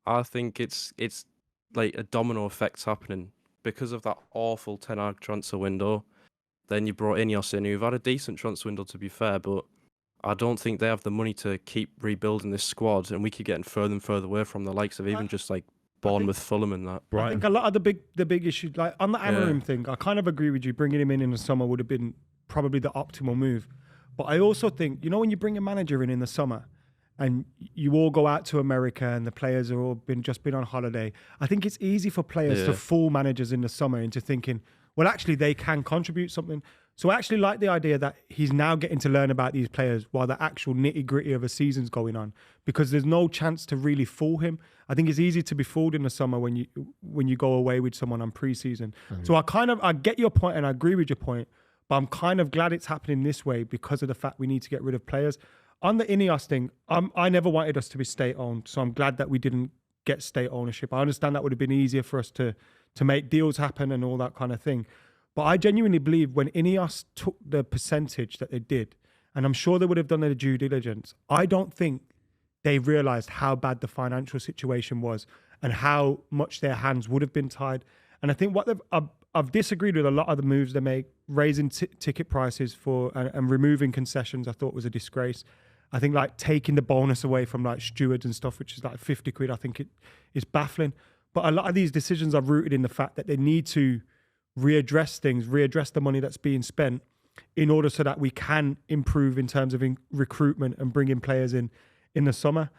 I think it's like a domino effect happening because of that awful Ten Hag transfer window. Then you brought Ineos in, who've had a decent transfer window to be fair, but I don't think they have the money to keep rebuilding this squad, and we keep getting further and further away from the likes of I, even just like I think Bournemouth, Fulham, and that. I think Brighton. a lot of the big issues, like on the Yeah, Amarim thing, I kind of agree with you. Bringing him in the summer would have been probably the optimal move. But I also think, when you bring a manager in the summer, and you all go out to America, and the players are all just been on holiday, I think it's easy for players to yeah, fool managers in the summer into thinking, well, actually they can contribute something. So I actually like the idea that he's now getting to learn about these players while the actual nitty gritty of a season's going on, because there's no chance to really fool him. I think it's easy to be fooled in the summer when you go away with someone on preseason. So I get your point and I agree with your point, but I'm kind of glad it's happening this way because of the fact we need to get rid of players. On the Ineos thing, I never wanted us to be state owned, so I'm glad that we didn't get state ownership. I understand that would have been easier for us to make deals happen and all that kind of thing. But I genuinely believe when Ineos took the percentage that they did, and I'm sure they would have done their due diligence, I don't think they realised how bad the financial situation was and how much their hands would have been tied. And I think I've disagreed with a lot of the moves they make, raising ticket prices and removing concessions. I thought was a disgrace. I think like taking the bonus away from like stewards and stuff, which is like 50 quid, I think it is baffling. But a lot of these decisions are rooted in the fact that they need to readdress the money that's being spent in order so that we can improve in terms of recruitment and bringing players in the summer.